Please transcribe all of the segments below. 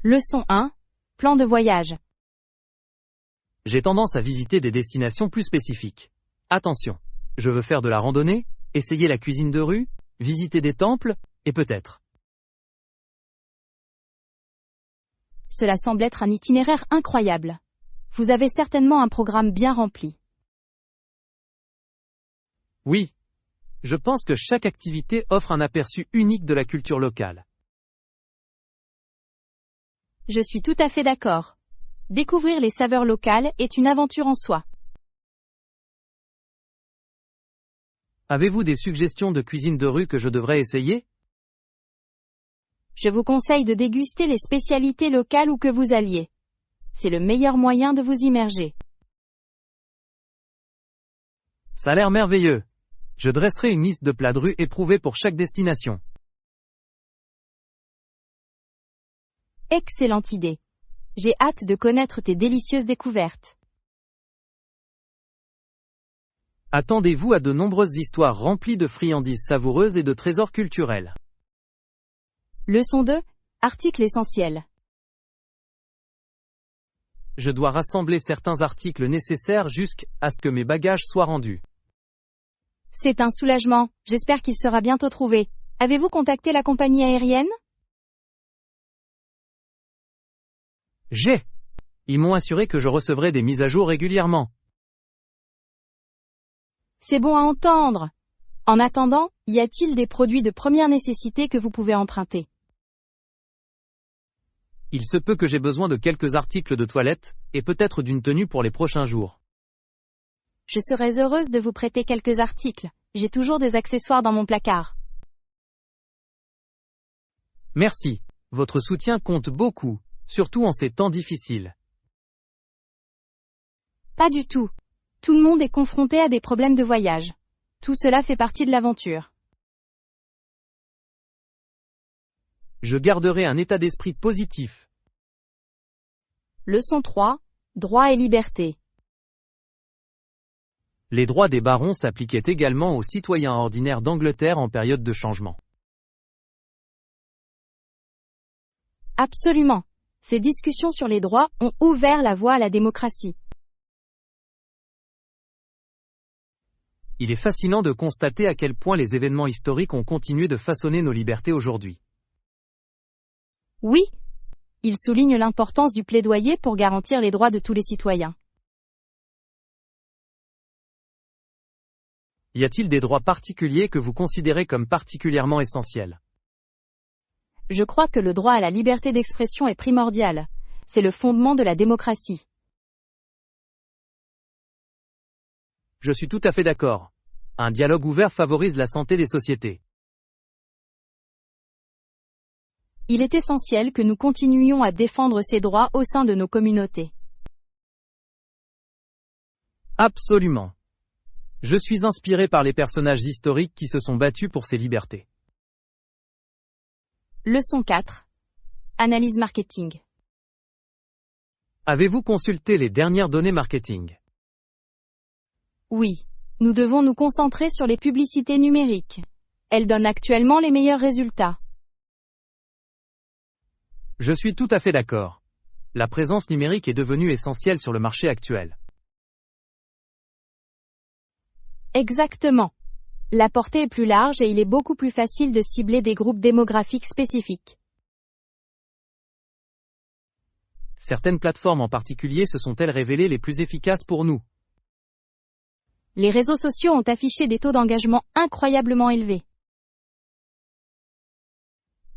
Leçon 1. Plan de voyage. J'ai tendance à visiter des destinations plus spécifiques. Attention, je veux faire de la randonnée, essayer la cuisine de rue, visiter des temples, et peut-être. Cela semble être un itinéraire incroyable. Vous avez certainement un programme bien rempli. Oui. Je pense que chaque activité offre un aperçu unique de la culture locale. Je suis tout à fait d'accord. Découvrir les saveurs locales est une aventure en soi. Avez-vous des suggestions de cuisine de rue que je devrais essayer? Je vous conseille de déguster les spécialités locales où que vous alliez. C'est le meilleur moyen de vous immerger. Ça a l'air merveilleux. Je dresserai une liste de plats de rue éprouvés pour chaque destination. Excellente idée. J'ai hâte de connaître tes délicieuses découvertes. Attendez-vous à de nombreuses histoires remplies de friandises savoureuses et de trésors culturels. Leçon 2. Article essentiel. Je dois rassembler certains articles nécessaires jusqu'à ce que mes bagages soient rendus. C'est un soulagement, j'espère qu'il sera bientôt trouvé. Avez-vous contacté la compagnie aérienne? Ils m'ont assuré que je recevrais des mises à jour régulièrement. C'est bon à entendre. En attendant, y a-t-il des produits de première nécessité que vous pouvez emprunter? Il se peut que j'ai besoin de quelques articles de toilette, et peut-être d'une tenue pour les prochains jours. Je serais heureuse de vous prêter quelques articles. J'ai toujours des accessoires dans mon placard. Merci. Votre soutien compte beaucoup, surtout en ces temps difficiles. Pas du tout. Tout le monde est confronté à des problèmes de voyage. Tout cela fait partie de l'aventure. Je garderai un état d'esprit positif. Leçon 3. Droits et libertés. Les droits des barons s'appliquaient également aux citoyens ordinaires d'Angleterre en période de changement. Absolument. Ces discussions sur les droits ont ouvert la voie à la démocratie. Il est fascinant de constater à quel point les événements historiques ont continué de façonner nos libertés aujourd'hui. Oui. Il souligne l'importance du plaidoyer pour garantir les droits de tous les citoyens. Y a-t-il des droits particuliers que vous considérez comme particulièrement essentiels? Je crois que le droit à la liberté d'expression est primordial. C'est le fondement de la démocratie. Je suis tout à fait d'accord. Un dialogue ouvert favorise la santé des sociétés. Il est essentiel que nous continuions à défendre ces droits au sein de nos communautés. Absolument. Je suis inspiré par les personnages historiques qui se sont battus pour ces libertés. Leçon 4. Analyse marketing. Avez-vous consulté les dernières données marketing? Oui. Nous devons nous concentrer sur les publicités numériques. Elles donnent actuellement les meilleurs résultats. Je suis tout à fait d'accord. La présence numérique est devenue essentielle sur le marché actuel. Exactement. La portée est plus large et il est beaucoup plus facile de cibler des groupes démographiques spécifiques. Certaines plateformes en particulier se sont-elles révélées les plus efficaces pour nous? Les réseaux sociaux ont affiché des taux d'engagement incroyablement élevés.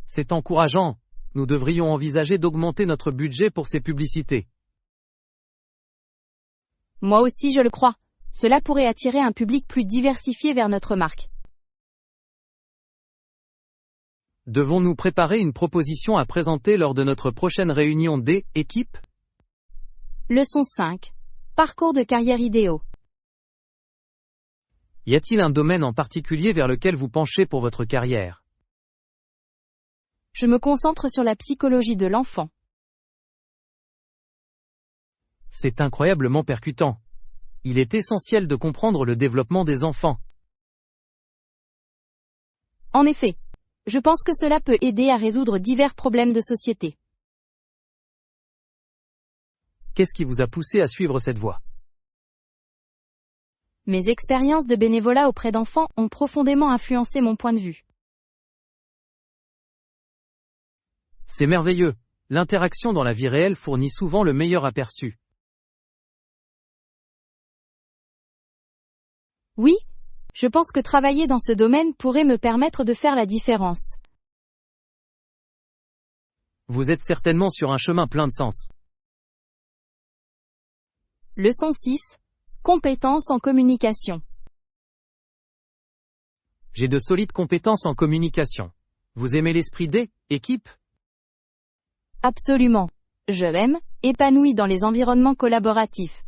C'est encourageant. Nous devrions envisager d'augmenter notre budget pour ces publicités. Moi aussi je le crois. Cela pourrait attirer un public plus diversifié vers notre marque. Devons-nous préparer une proposition à présenter lors de notre prochaine réunion d'équipe? Leçon 5. Parcours de carrière idéaux. Y a-t-il un domaine en particulier vers lequel vous penchez pour votre carrière? Je me concentre sur la psychologie de l'enfant. C'est incroyablement percutant. Il est essentiel de comprendre le développement des enfants. En effet, je pense que cela peut aider à résoudre divers problèmes de société. Qu'est-ce qui vous a poussé à suivre cette voie? Mes expériences de bénévolat auprès d'enfants ont profondément influencé mon point de vue. C'est merveilleux. L'interaction dans la vie réelle fournit souvent le meilleur aperçu. Oui, je pense que travailler dans ce domaine pourrait me permettre de faire la différence. Vous êtes certainement sur un chemin plein de sens. Leçon 6. Compétences en communication. J'ai de solides compétences en communication. Vous aimez l'esprit d'équipe? Absolument. Je m'aime, épanoui dans les environnements collaboratifs.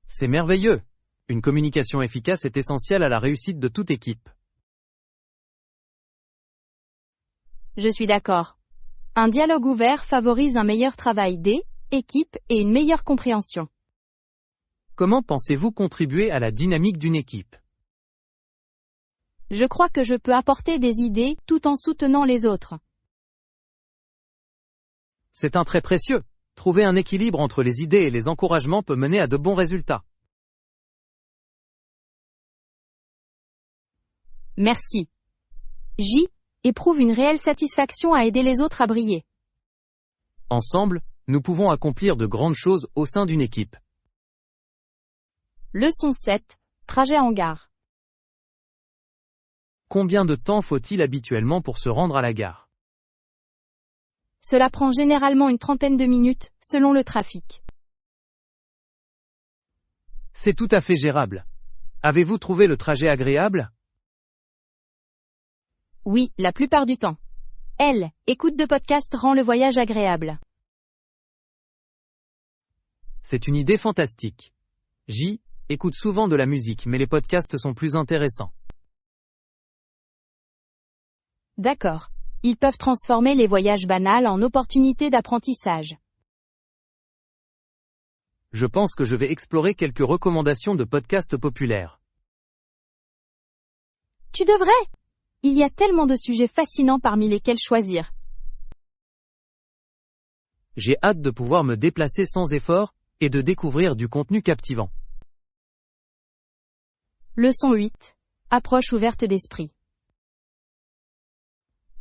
C'est merveilleux. Une communication efficace est essentielle à la réussite de toute équipe. Je suis d'accord. Un dialogue ouvert favorise un meilleur travail d'équipe et une meilleure compréhension. Comment pensez-vous contribuer à la dynamique d'une équipe? Je crois que je peux apporter des idées tout en soutenant les autres. C'est un trait précieux. Trouver un équilibre entre les idées et les encouragements peut mener à de bons résultats. Merci. J. Éprouve une réelle satisfaction à aider les autres à briller. Ensemble, nous pouvons accomplir de grandes choses au sein d'une équipe. Leçon 7. Trajet en gare. Combien de temps faut-il habituellement pour se rendre à la gare? Cela prend généralement une trentaine de minutes, selon le trafic. C'est tout à fait gérable. Avez-vous trouvé le trajet agréable? Oui, la plupart du temps. Écoute de podcast rend le voyage agréable. C'est une idée fantastique. J. Écoute souvent de la musique, mais les podcasts sont plus intéressants. D'accord. Ils peuvent transformer les voyages banals en opportunités d'apprentissage. Je pense que je vais explorer quelques recommandations de podcasts populaires. Tu devrais! Il y a tellement de sujets fascinants parmi lesquels choisir. J'ai hâte de pouvoir me déplacer sans effort et de découvrir du contenu captivant. Leçon 8. Approche ouverte d'esprit.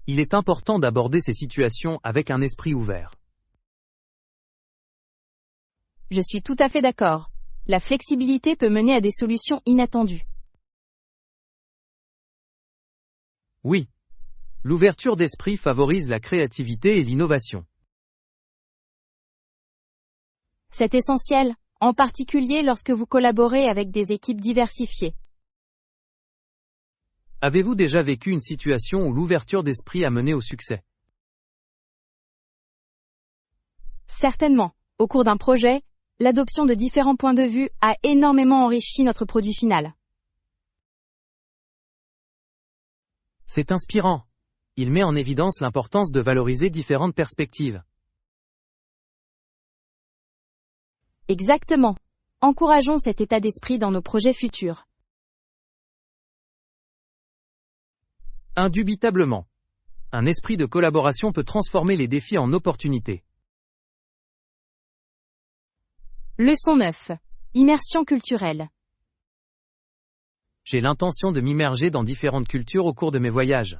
Il est important d'aborder ces situations avec un esprit ouvert. Je suis tout à fait d'accord. La flexibilité peut mener à des solutions inattendues. Oui. L'ouverture d'esprit favorise la créativité et l'innovation. C'est essentiel, en particulier lorsque vous collaborez avec des équipes diversifiées. Avez-vous déjà vécu une situation où l'ouverture d'esprit a mené au succès? Certainement. Au cours d'un projet, l'adoption de différents points de vue a énormément enrichi notre produit final. C'est inspirant. Il met en évidence l'importance de valoriser différentes perspectives. Exactement. Encourageons cet état d'esprit dans nos projets futurs. Indubitablement. Un esprit de collaboration peut transformer les défis en opportunités. Leçon 9. Immersion culturelle. J'ai l'intention de m'immerger dans différentes cultures au cours de mes voyages.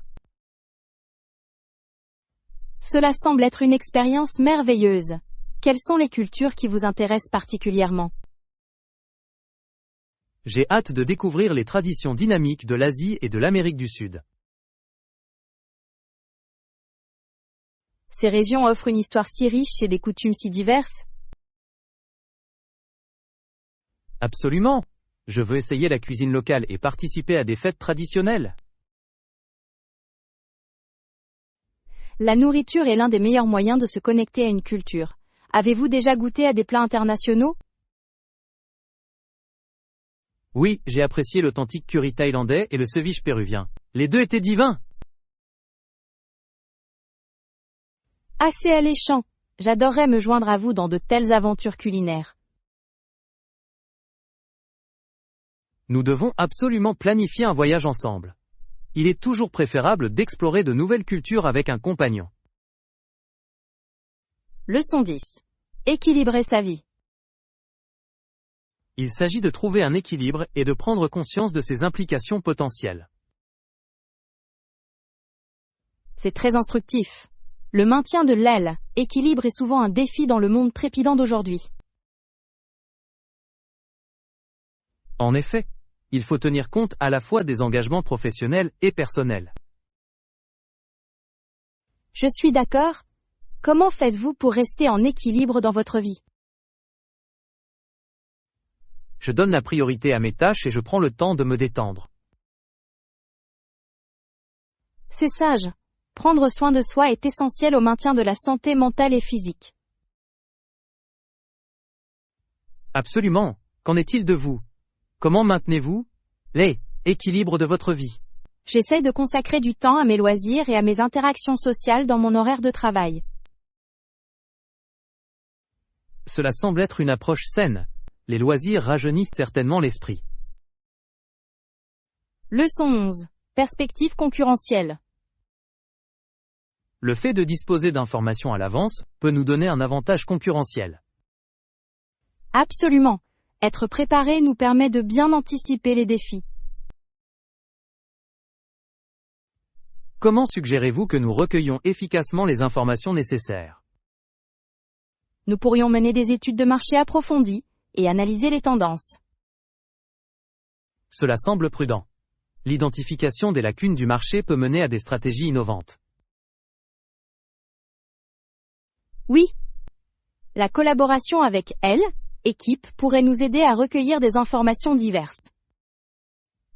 Cela semble être une expérience merveilleuse. Quelles sont les cultures qui vous intéressent particulièrement? J'ai hâte de découvrir les traditions dynamiques de l'Asie et de l'Amérique du Sud. Ces régions offrent une histoire si riche et des coutumes si diverses. Absolument. Je veux essayer la cuisine locale et participer à des fêtes traditionnelles. La nourriture est l'un des meilleurs moyens de se connecter à une culture. Avez-vous déjà goûté à des plats internationaux? Oui, j'ai apprécié l'authentique curry thaïlandais et le ceviche péruvien. Les deux étaient divins. Assez alléchant. J'adorerais me joindre à vous dans de telles aventures culinaires. Nous devons absolument planifier un voyage ensemble. Il est toujours préférable d'explorer de nouvelles cultures avec un compagnon. Leçon 10. Équilibrer sa vie. Il s'agit de trouver un équilibre et de prendre conscience de ses implications potentielles. C'est très instructif. Le maintien de l'équilibre est souvent un défi dans le monde trépidant d'aujourd'hui. En effet, il faut tenir compte à la fois des engagements professionnels et personnels. Je suis d'accord. Comment faites-vous pour rester en équilibre dans votre vie? Je donne la priorité à mes tâches et je prends le temps de me détendre. C'est sage. Prendre soin de soi est essentiel au maintien de la santé mentale et physique. Absolument. Qu'en est-il de vous? Comment maintenez-vous l'équilibre de votre vie? J'essaie de consacrer du temps à mes loisirs et à mes interactions sociales dans mon horaire de travail. Cela semble être une approche saine. Les loisirs rajeunissent certainement l'esprit. Leçon 11. Perspective concurrentielle. Le fait de disposer d'informations à l'avance peut nous donner un avantage concurrentiel. Absolument. Être préparé nous permet de bien anticiper les défis. Comment suggérez-vous que nous recueillons efficacement les informations nécessaires? Nous pourrions mener des études de marché approfondies et analyser les tendances. Cela semble prudent. L'identification des lacunes du marché peut mener à des stratégies innovantes. Oui. La collaboration avec équipe pourrait nous aider à recueillir des informations diverses.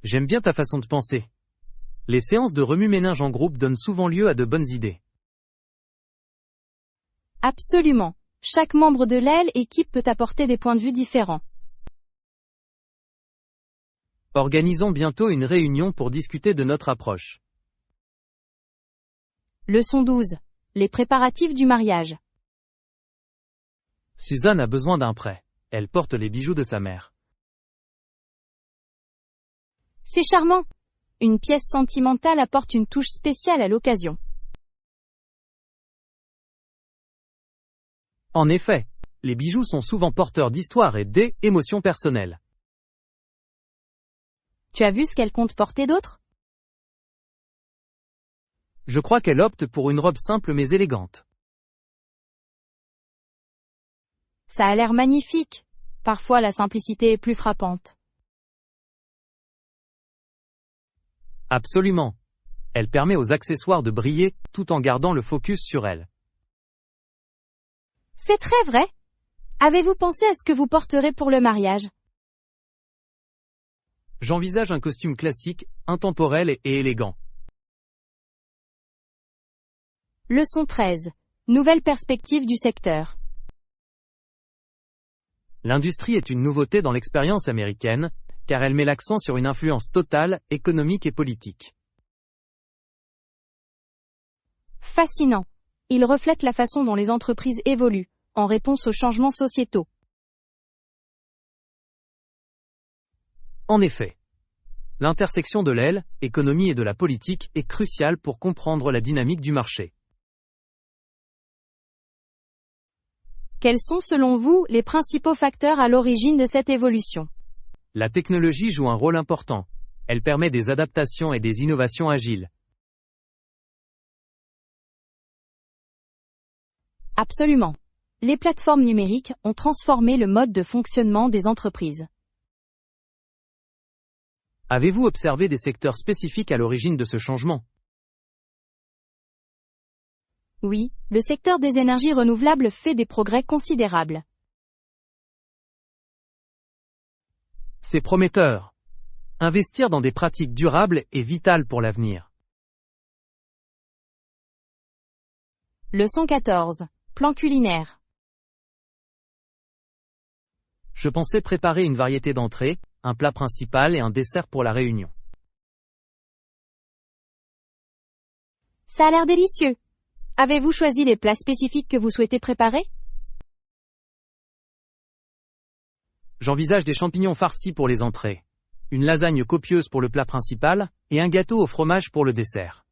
J'aime bien ta façon de penser. Les séances de remue-ménage en groupe donnent souvent lieu à de bonnes idées. Absolument. Chaque membre de équipe peut apporter des points de vue différents. Organisons bientôt une réunion pour discuter de notre approche. Leçon 12. Les préparatifs du mariage. Suzanne a besoin d'un prêt. Elle porte les bijoux de sa mère. C'est charmant. Une pièce sentimentale apporte une touche spéciale à l'occasion. En effet, les bijoux sont souvent porteurs d'histoires et d'émotions personnelles. Tu as vu ce qu'elle compte porter d'autre? Je crois qu'elle opte pour une robe simple mais élégante. Ça a l'air magnifique. Parfois la simplicité est plus frappante. Absolument. Elle permet aux accessoires de briller tout en gardant le focus sur elle. C'est très vrai. Avez-vous pensé à ce que vous porterez pour le mariage? J'envisage un costume classique, intemporel et élégant. Leçon 13. Nouvelle perspective du secteur. L'industrie est une nouveauté dans l'expérience américaine, car elle met l'accent sur une influence totale, économique et politique. Fascinant. Il reflète la façon dont les entreprises évoluent, en réponse aux changements sociétaux. En effet, l'intersection de l'économie et de la politique est cruciale pour comprendre la dynamique du marché. Quels sont selon vous les principaux facteurs à l'origine de cette évolution? La technologie joue un rôle important. Elle permet des adaptations et des innovations agiles. Absolument. Les plateformes numériques ont transformé le mode de fonctionnement des entreprises. Avez-vous observé des secteurs spécifiques à l'origine de ce changement? Oui, le secteur des énergies renouvelables fait des progrès considérables. C'est prometteur. Investir dans des pratiques durables est vital pour l'avenir. Leçon 14. Plan culinaire. Je pensais préparer une variété d'entrées, un plat principal et un dessert pour la réunion. Ça a l'air délicieux. Avez-vous choisi les plats spécifiques que vous souhaitez préparer? J'envisage des champignons farcis pour les entrées, une lasagne copieuse pour le plat principal, et un gâteau au fromage pour le dessert.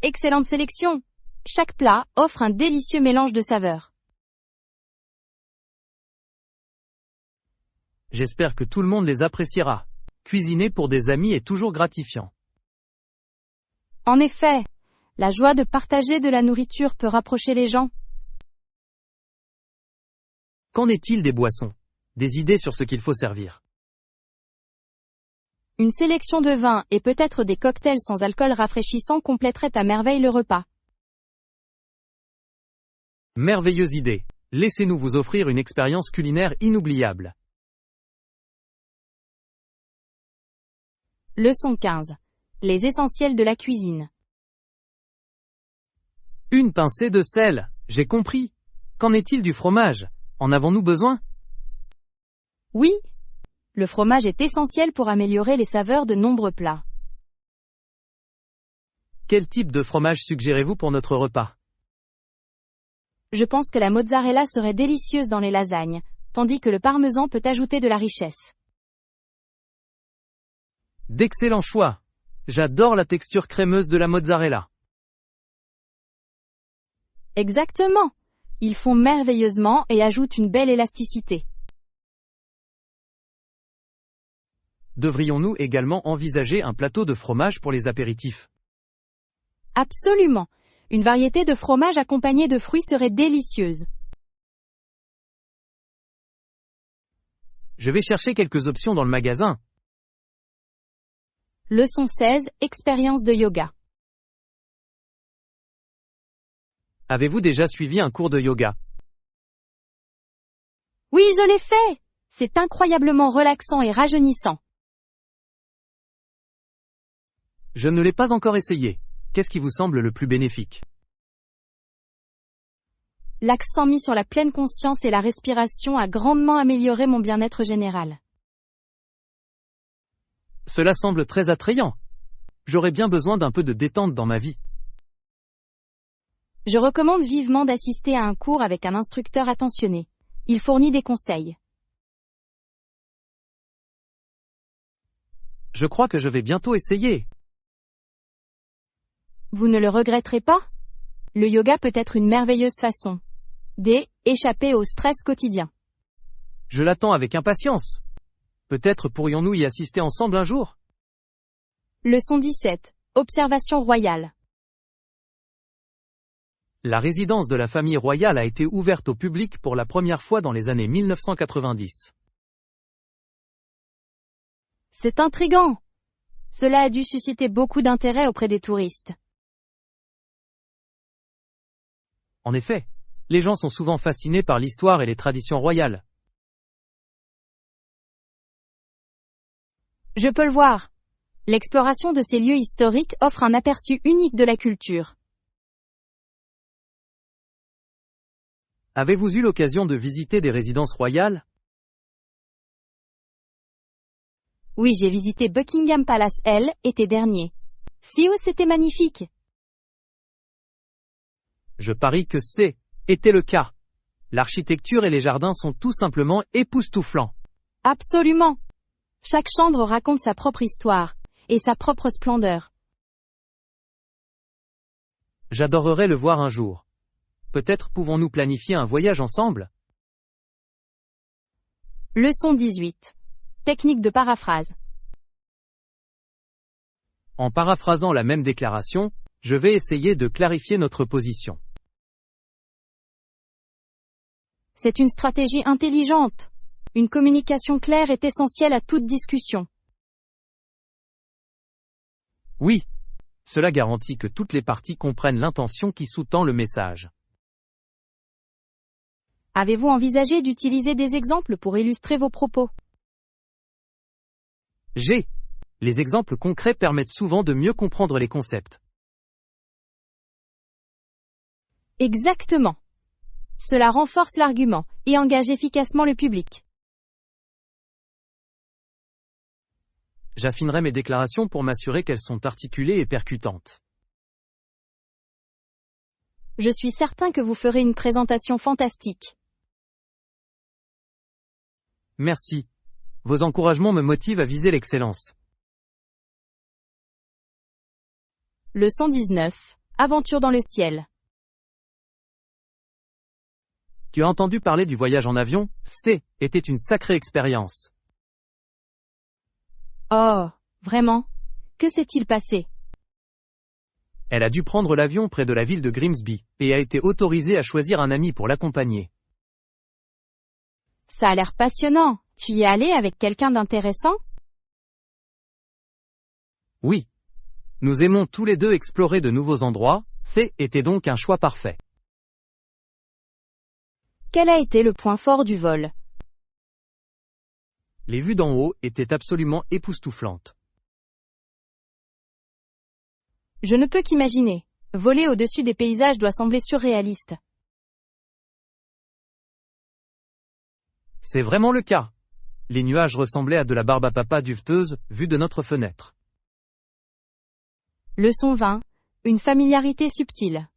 Excellente sélection. Chaque plat offre un délicieux mélange de saveurs. J'espère que tout le monde les appréciera. Cuisiner pour des amis est toujours gratifiant. En effet, la joie de partager de la nourriture peut rapprocher les gens. Qu'en est-il des boissons? Des idées sur ce qu'il faut servir? Une sélection de vins et peut-être des cocktails sans alcool rafraîchissant compléteraient à merveille le repas. Merveilleuse idée. Laissez-nous vous offrir une expérience culinaire inoubliable. Leçon 15. Les essentiels de la cuisine. Une pincée de sel, j'ai compris. Qu'en est-il du fromage? En avons-nous besoin? Oui, le fromage est essentiel pour améliorer les saveurs de nombreux plats. Quel type de fromage suggérez-vous pour notre repas? Je pense que la mozzarella serait délicieuse dans les lasagnes, tandis que le parmesan peut ajouter de la richesse. D'excellents choix. J'adore la texture crémeuse de la mozzarella. Exactement. Ils font merveilleusement et ajoutent une belle élasticité. Devrions-nous également envisager un plateau de fromage pour les apéritifs? Absolument. Une variété de fromage accompagnée de fruits serait délicieuse. Je vais chercher quelques options dans le magasin. Leçon 16. Expérience de yoga. Avez-vous déjà suivi un cours de yoga? Oui, je l'ai fait. C'est incroyablement relaxant et rajeunissant. Je ne l'ai pas encore essayé. Qu'est-ce qui vous semble le plus bénéfique? L'accent mis sur la pleine conscience et la respiration a grandement amélioré mon bien-être général. Cela semble très attrayant. J'aurais bien besoin d'un peu de détente dans ma vie. Je recommande vivement d'assister à un cours avec un instructeur attentionné. Il fournit des conseils. Je crois que je vais bientôt essayer. Vous ne le regretterez pas? Le yoga peut être une merveilleuse façon d'échapper au stress quotidien. Je l'attends avec impatience. Peut-être pourrions-nous y assister ensemble un jour? Leçon 17. Observation royale. La résidence de la famille royale a été ouverte au public pour la première fois dans les années 1990. C'est intriguant. Cela a dû susciter beaucoup d'intérêt auprès des touristes. En effet, les gens sont souvent fascinés par l'histoire et les traditions royales. Je peux le voir. L'exploration de ces lieux historiques offre un aperçu unique de la culture. Avez-vous eu l'occasion de visiter des résidences royales? Oui, j'ai visité Buckingham Palace l'été dernier. C'était magnifique. Je parie que était le cas. L'architecture et les jardins sont tout simplement époustouflants. Absolument. Chaque chambre raconte sa propre histoire et sa propre splendeur. J'adorerais le voir un jour. Peut-être pouvons-nous planifier un voyage ensemble? Leçon 18. Technique de paraphrase. En paraphrasant la même déclaration, je vais essayer de clarifier notre position. C'est une stratégie intelligente. Une communication claire est essentielle à toute discussion. Oui. Cela garantit que toutes les parties comprennent l'intention qui sous-tend le message. Avez-vous envisagé d'utiliser des exemples pour illustrer vos propos? Les exemples concrets permettent souvent de mieux comprendre les concepts. Exactement. Cela renforce l'argument et engage efficacement le public. J'affinerai mes déclarations pour m'assurer qu'elles sont articulées et percutantes. Je suis certain que vous ferez une présentation fantastique. Merci. Vos encouragements me motivent à viser l'excellence. Leçon 19. Aventure dans le ciel. Tu as entendu parler du voyage en avion? Était une sacrée expérience. Oh, vraiment? Que s'est-il passé? Elle a dû prendre l'avion près de la ville de Grimsby, et a été autorisée à choisir un ami pour l'accompagner. Ça a l'air passionnant. Tu y es allé avec quelqu'un d'intéressant? Oui. Nous aimons tous les deux explorer de nouveaux endroits, était donc un choix parfait. Quel a été le point fort du vol? Les vues d'en haut étaient absolument époustouflantes. Je ne peux qu'imaginer. Voler au-dessus des paysages doit sembler surréaliste. C'est vraiment le cas. Les nuages ressemblaient à de la barbe à papa duveteuse, vue de notre fenêtre. Leçon 20. Une familiarité subtile.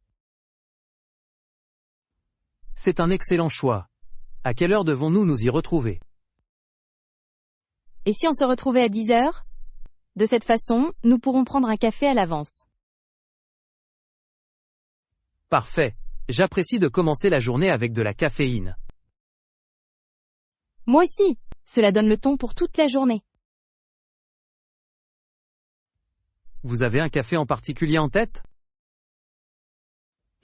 C'est un excellent choix. À quelle heure devons-nous nous y retrouver? Et si on se retrouvait à 10 heures? De cette façon, nous pourrons prendre un café à l'avance. Parfait. J'apprécie de commencer la journée avec de la caféine. Moi aussi. Cela donne le ton pour toute la journée. Vous avez un café en particulier en tête?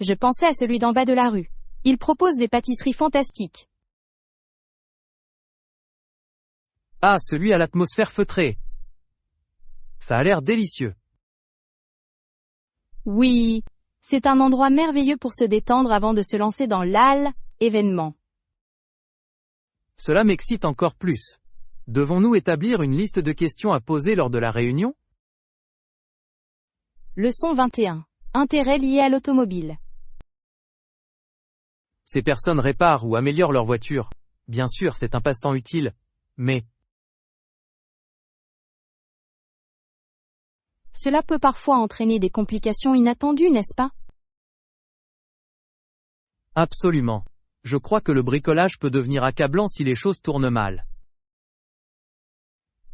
Je pensais à celui d'en bas de la rue. Il propose des pâtisseries fantastiques. Ah, celui à l'atmosphère feutrée. Ça a l'air délicieux. Oui. C'est un endroit merveilleux pour se détendre avant de se lancer dans l'événement. Cela m'excite encore plus. Devons-nous établir une liste de questions à poser lors de la réunion? Leçon 21. Intérêts liés à l'automobile. Ces personnes réparent ou améliorent leur voiture. Bien sûr, c'est un passe-temps utile. Mais cela peut parfois entraîner des complications inattendues, n'est-ce pas? absolument. Je crois que le bricolage peut devenir accablant si les choses tournent mal.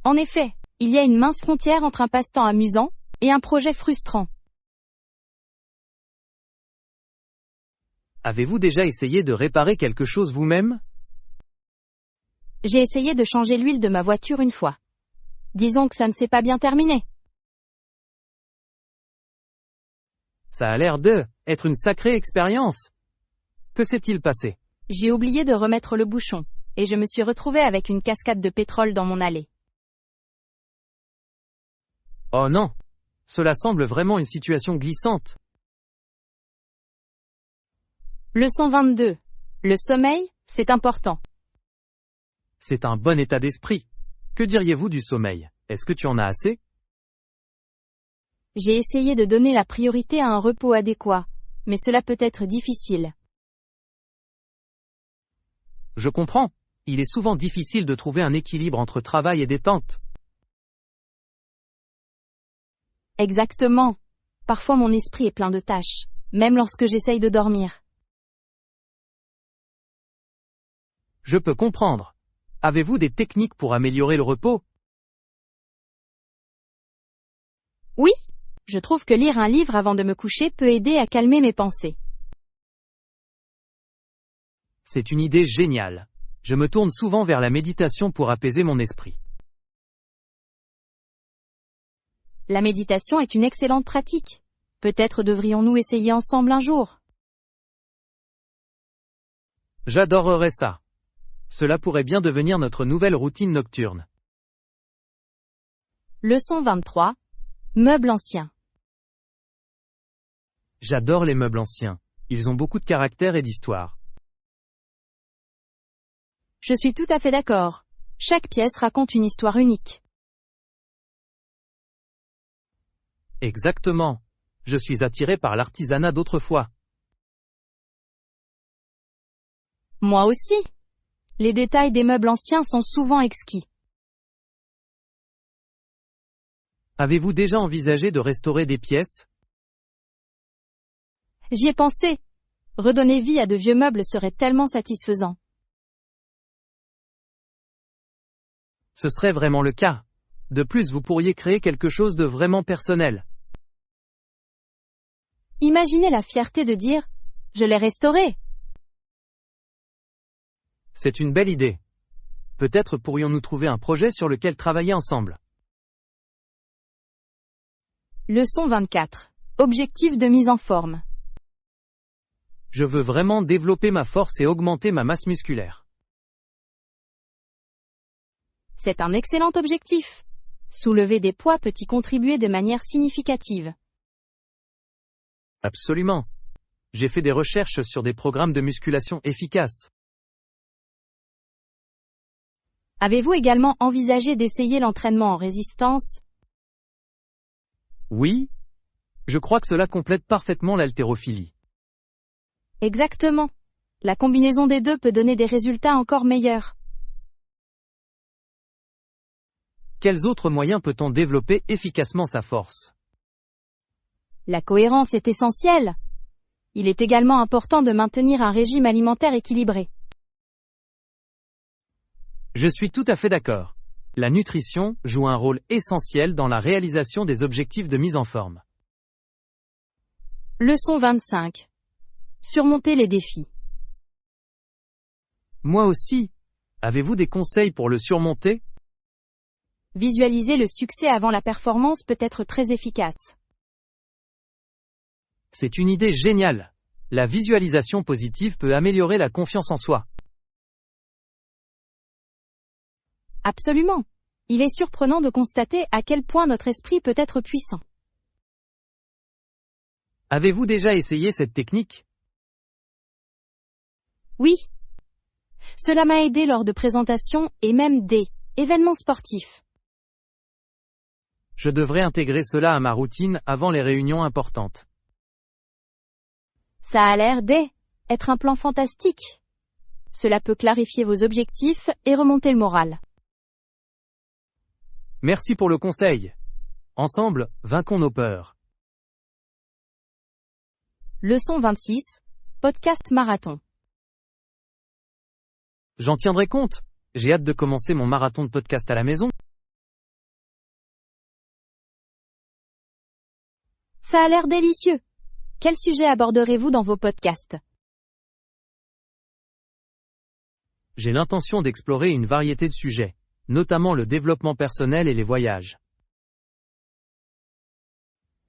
En effet, il y a une mince frontière entre un passe-temps amusant et un projet frustrant. Avez-vous déjà essayé de réparer quelque chose vous-même? J'ai essayé de changer l'huile de ma voiture une fois. Disons que ça ne s'est pas bien terminé. Ça a l'air d'être une sacrée expérience. Que s'est-il passé? J'ai oublié de remettre le bouchon, et je me suis retrouvé avec une cascade de pétrole dans mon allée. Oh non! Cela semble vraiment une situation glissante. Leçon 22. Le sommeil, c'est important. C'est un bon état d'esprit. Que diriez-vous du sommeil? Est-ce que tu en as assez? J'ai essayé de donner la priorité à un repos adéquat, mais cela peut être difficile. Je comprends. Il est souvent difficile de trouver un équilibre entre travail et détente. Exactement. Parfois mon esprit est plein de tâches, même lorsque j'essaye de dormir. Je peux comprendre. Avez-vous des techniques pour améliorer le repos? Oui, je trouve que lire un livre avant de me coucher peut aider à calmer mes pensées. C'est une idée géniale. Je me tourne souvent vers la méditation pour apaiser mon esprit. La méditation est une excellente pratique. Peut-être devrions-nous essayer ensemble un jour. J'adorerais ça. Cela pourrait bien devenir notre nouvelle routine nocturne. Leçon 23. Meubles anciens. J'adore les meubles anciens. Ils ont beaucoup de caractère et d'histoire. Je suis tout à fait d'accord. Chaque pièce raconte une histoire unique. Exactement. Je suis attiré par l'artisanat d'autrefois. Moi aussi. Les détails des meubles anciens sont souvent exquis. Avez-vous déjà envisagé de restaurer des pièces? J'y ai pensé. Redonner vie à de vieux meubles serait tellement satisfaisant. Ce serait vraiment le cas. De plus, vous pourriez créer quelque chose de vraiment personnel. Imaginez la fierté de dire « Je l'ai restauré ». C'est une belle idée. Peut-être pourrions-nous trouver un projet sur lequel travailler ensemble. Leçon 24. Objectif de mise en forme. Je veux vraiment développer ma force et augmenter ma masse musculaire. C'est un excellent objectif. Soulever des poids peut y contribuer de manière significative. Absolument. J'ai fait des recherches sur des programmes de musculation efficaces. Avez-vous également envisagé d'essayer l'entraînement en résistance? Oui. Je crois que cela complète parfaitement l'haltérophilie. Exactement. La combinaison des deux peut donner des résultats encore meilleurs. Quels autres moyens peut-on développer efficacement sa force? La cohérence est essentielle. Il est également important de maintenir un régime alimentaire équilibré. Je suis tout à fait d'accord. La nutrition joue un rôle essentiel dans la réalisation des objectifs de mise en forme. Leçon 25. Surmonter les défis. Moi aussi. Avez-vous des conseils pour le surmonter? Visualiser le succès avant la performance peut être très efficace. C'est une idée géniale. La visualisation positive peut améliorer la confiance en soi. Absolument. Il est surprenant de constater à quel point notre esprit peut être puissant. Avez-vous déjà essayé cette technique? Oui. Cela m'a aidé lors de présentations et même des événements sportifs. Je devrais intégrer cela à ma routine avant les réunions importantes. Ça a l'air d'être un plan fantastique. Cela peut clarifier vos objectifs et remonter le moral. Merci pour le conseil. Ensemble, vainquons nos peurs. Leçon 26. Podcast marathon. J'en tiendrai compte. J'ai hâte de commencer mon marathon de podcast à la maison. Ça a l'air délicieux. Quel sujet aborderez-vous dans vos podcasts? J'ai l'intention d'explorer une variété de sujets, notamment le développement personnel et les voyages.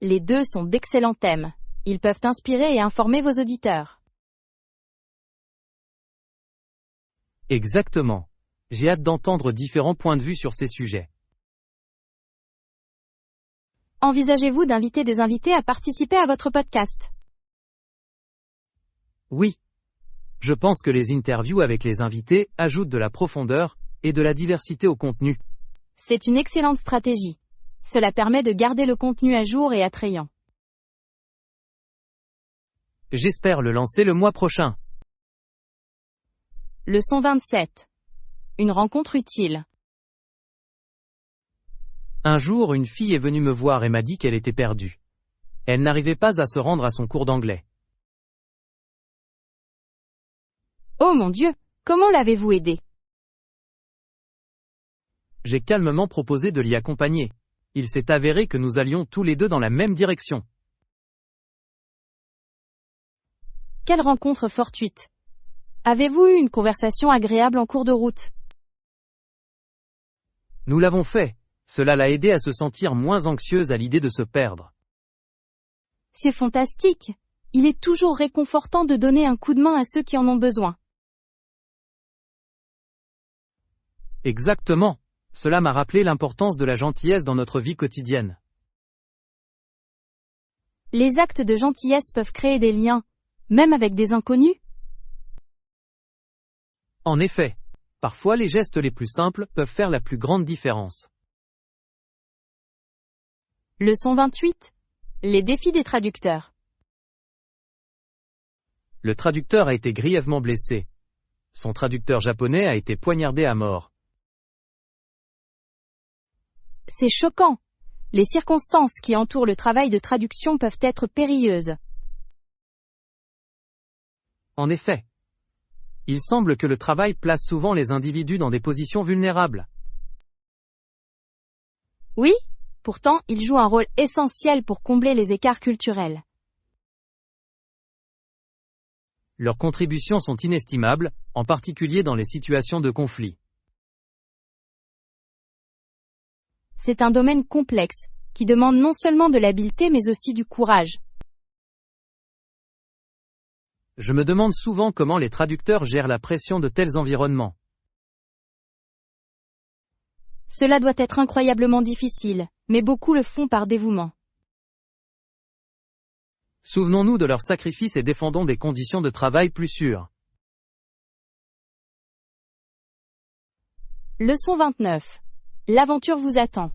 Les deux sont d'excellents thèmes. Ils peuvent inspirer et informer vos auditeurs. Exactement. J'ai hâte d'entendre différents points de vue sur ces sujets. Envisagez-vous d'inviter des invités à participer à votre podcast? Oui. Je pense que les interviews avec les invités ajoutent de la profondeur et de la diversité au contenu. C'est une excellente stratégie. Cela permet de garder le contenu à jour et attrayant. J'espère le lancer le mois prochain. Leçon 27. Une rencontre utile. Un jour, une fille est venue me voir et m'a dit qu'elle était perdue. Elle n'arrivait pas à se rendre à son cours d'anglais. Oh mon Dieu, comment l'avez-vous aidée? J'ai calmement proposé de l'y accompagner. Il s'est avéré que nous allions tous les deux dans la même direction. Quelle rencontre fortuite. Avez-vous eu une conversation agréable en cours de route? Nous l'avons fait. Cela l'a aidée à se sentir moins anxieuse à l'idée de se perdre. C'est fantastique. Il est toujours réconfortant de donner un coup de main à ceux qui en ont besoin. Exactement. Cela m'a rappelé l'importance de la gentillesse dans notre vie quotidienne. Les actes de gentillesse peuvent créer des liens, même avec des inconnus. En effet, parfois les gestes les plus simples peuvent faire la plus grande différence. Leçon 28. Les défis des traducteurs. Le traducteur a été grièvement blessé. Son traducteur japonais a été poignardé à mort. C'est choquant. Les circonstances qui entourent le travail de traduction peuvent être périlleuses. En effet. Il semble que le travail place souvent les individus dans des positions vulnérables. Oui, pourtant, il joue un rôle essentiel pour combler les écarts culturels. Leurs contributions sont inestimables, en particulier dans les situations de conflit. C'est un domaine complexe, qui demande non seulement de l'habileté mais aussi du courage. Je me demande souvent comment les traducteurs gèrent la pression de tels environnements. Cela doit être incroyablement difficile, mais beaucoup le font par dévouement. Souvenons-nous de leurs sacrifices et défendons des conditions de travail plus sûres. Leçon 29. L'aventure vous attend.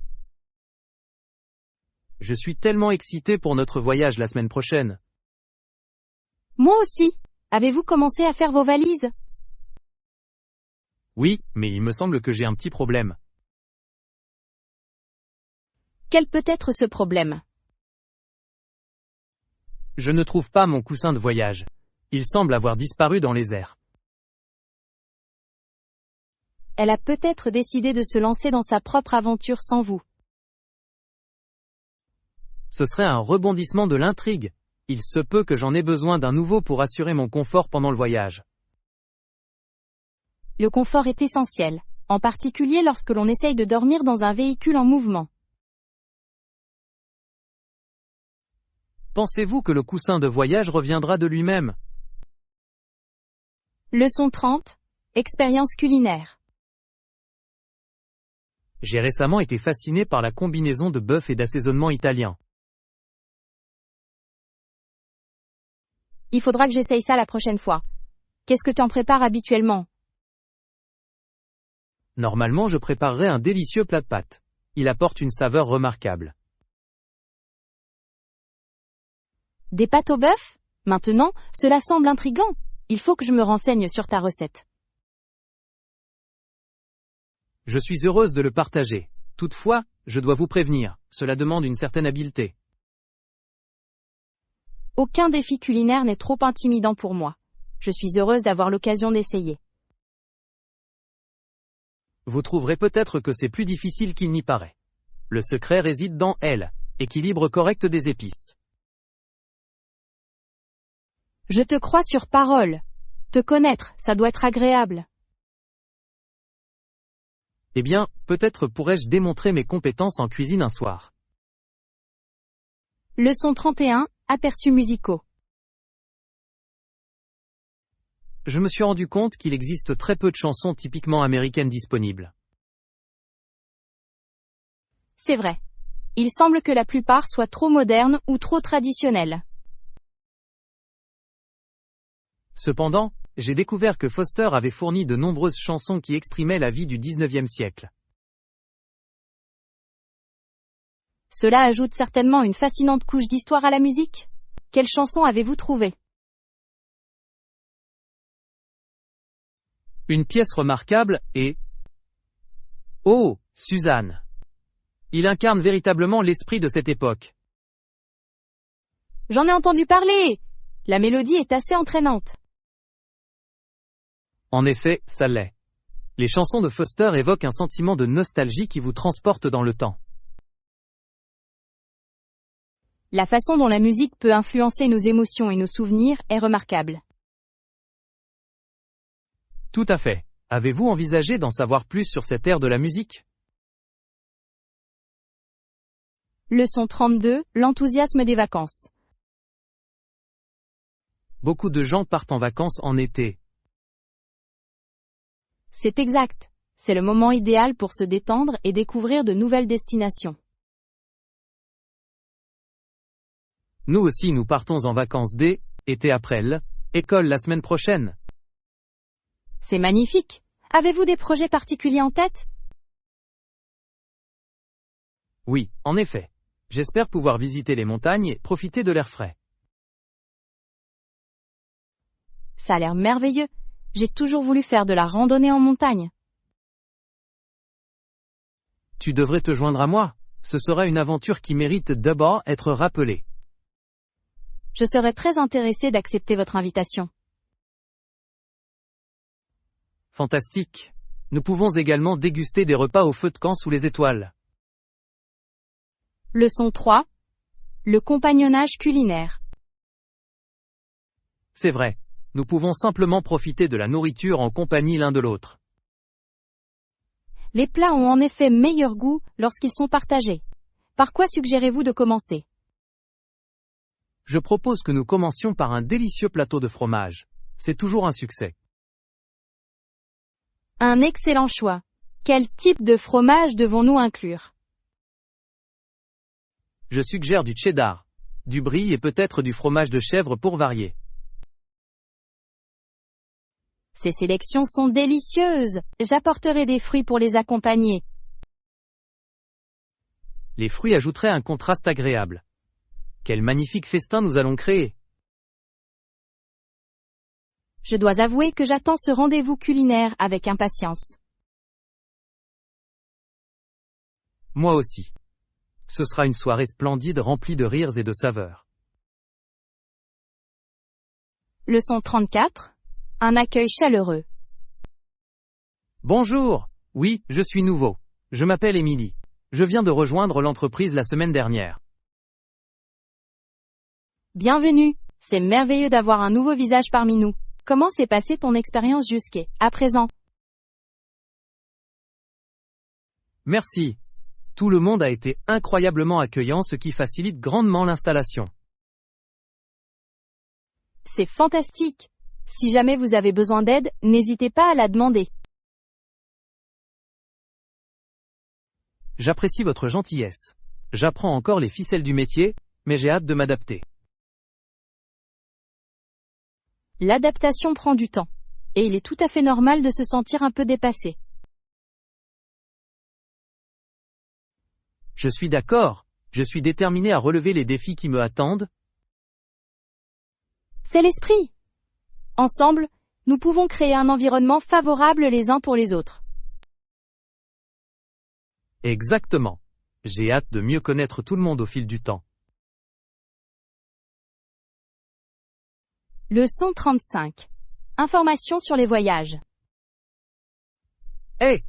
Je suis tellement excité pour notre voyage la semaine prochaine. Moi aussi. Avez-vous commencé à faire vos valises? Oui, mais il me semble que j'ai un petit problème. Quel peut être ce problème? Je ne trouve pas mon coussin de voyage. Il semble avoir disparu dans les airs. Elle a peut-être décidé de se lancer dans sa propre aventure sans vous. Ce serait un rebondissement de l'intrigue. Il se peut que j'en ai besoin d'un nouveau pour assurer mon confort pendant le voyage. Le confort est essentiel, en particulier lorsque l'on essaye de dormir dans un véhicule en mouvement. Pensez-vous que le coussin de voyage reviendra de lui-même? Leçon 30. Expérience culinaire. J'ai récemment été fasciné par la combinaison de bœuf et d'assaisonnement italien. Il faudra que j'essaye ça la prochaine fois. Qu'est-ce que tu en prépares habituellement? Normalement, je préparerais un délicieux plat de pâtes. Il apporte une saveur remarquable. Des pâtes au bœuf? Maintenant, cela semble intriguant. Il faut que je me renseigne sur ta recette. Je suis heureuse de le partager. Toutefois, je dois vous prévenir, cela demande une certaine habileté. Aucun défi culinaire n'est trop intimidant pour moi. Je suis heureuse d'avoir l'occasion d'essayer. Vous trouverez peut-être que c'est plus difficile qu'il n'y paraît. Le secret réside dans l'équilibre correct des épices. Je te crois sur parole. Te connaître, ça doit être agréable. Eh bien, peut-être pourrais-je démontrer mes compétences en cuisine un soir. Leçon 31. Aperçus musicaux. Je me suis rendu compte qu'il existe très peu de chansons typiquement américaines disponibles. C'est vrai. Il semble que la plupart soient trop modernes ou trop traditionnelles. Cependant, j'ai découvert que Foster avait fourni de nombreuses chansons qui exprimaient la vie du XIXe siècle. Cela ajoute certainement une fascinante couche d'histoire à la musique. Quelle chanson avez-vous trouvée? Une pièce remarquable est « Oh, Suzanne !» Il incarne véritablement l'esprit de cette époque. J'en ai entendu parler! La mélodie est assez entraînante. En effet, ça l'est. Les chansons de Foster évoquent un sentiment de nostalgie qui vous transporte dans le temps. La façon dont la musique peut influencer nos émotions et nos souvenirs est remarquable. Tout à fait. Avez-vous envisagé d'en savoir plus sur cette ère de la musique? Leçon 32. L'enthousiasme des vacances. Beaucoup de gens partent en vacances en été. C'est exact. C'est le moment idéal pour se détendre et découvrir de nouvelles destinations. Nous aussi nous partons en vacances dès été après l'école la semaine prochaine. C'est magnifique. Avez-vous des projets particuliers en tête? Oui, en effet. J'espère pouvoir visiter les montagnes et profiter de l'air frais. Ça a l'air merveilleux. J'ai toujours voulu faire de la randonnée en montagne. Tu devrais te joindre à moi. Ce sera une aventure qui mérite d'abord être rappelée. Je serais très intéressée d'accepter votre invitation. Fantastique. Nous pouvons également déguster des repas au feu de camp sous les étoiles. Leçon 3. Le compagnonnage culinaire. C'est vrai. nous pouvons simplement profiter de la nourriture en compagnie l'un de l'autre. Les plats ont en effet meilleur goût lorsqu'ils sont partagés. Par quoi suggérez-vous de commencer? Je propose que nous commencions par un délicieux plateau de fromage. C'est toujours un succès. Un excellent choix. Quel type de fromage devons-nous inclure? Je suggère du cheddar, du brie et peut-être du fromage de chèvre pour varier. Ces sélections sont délicieuses. J'apporterai des fruits pour les accompagner. Les fruits ajouteraient un contraste agréable. Quel magnifique festin nous allons créer! Je dois avouer que j'attends ce rendez-vous culinaire avec impatience. Moi aussi. Ce sera une soirée splendide remplie de rires et de saveurs. Leçon 34. Un accueil chaleureux. Bonjour! Oui, je suis nouveau. Je m'appelle Émilie. Je viens de rejoindre l'entreprise la semaine dernière. Bienvenue. C'est merveilleux d'avoir un nouveau visage parmi nous. Comment s'est passée ton expérience jusqu'à présent? Merci. Tout le monde a été incroyablement accueillant, ce qui facilite grandement l'installation. C'est fantastique. Si jamais vous avez besoin d'aide, n'hésitez pas à la demander. J'apprécie votre gentillesse. J'apprends encore les ficelles du métier, mais j'ai hâte de m'adapter. L'adaptation prend du temps. Et il est tout à fait normal de se sentir un peu dépassé. Je suis d'accord. Je suis déterminé à relever les défis qui me attendent. C'est l'esprit. Ensemble, nous pouvons créer un environnement favorable les uns pour les autres. Exactement. J'ai hâte de mieux connaître tout le monde au fil du temps. Leçon 35. Informations sur les voyages. Hé!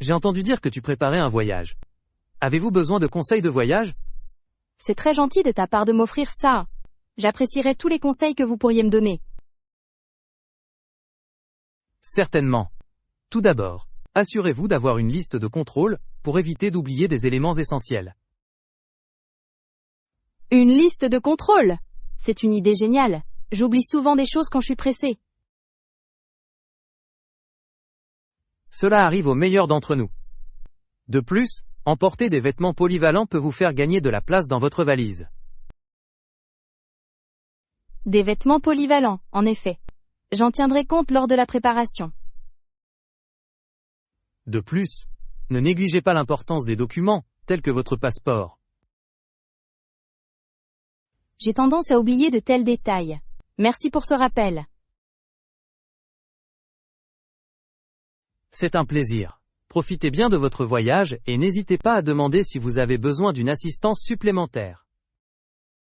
J'ai entendu dire que tu préparais un voyage. Avez-vous besoin de conseils de voyage? C'est très gentil de ta part de m'offrir ça. J'apprécierais tous les conseils que vous pourriez me donner. Certainement. Tout d'abord, assurez-vous d'avoir une liste de contrôle, pour éviter d'oublier des éléments essentiels. Une liste de contrôle. C'est une idée géniale. J'oublie souvent des choses quand je suis pressé. Cela arrive aux meilleurs d'entre nous. De plus, emporter des vêtements polyvalents peut vous faire gagner de la place dans votre valise. Des vêtements polyvalents, en effet. J'en tiendrai compte lors de la préparation. De plus, ne négligez pas l'importance des documents, tels que votre passeport. J'ai tendance à oublier de tels détails. Merci pour ce rappel. C'est un plaisir. Profitez bien de votre voyage et n'hésitez pas à demander si vous avez besoin d'une assistance supplémentaire.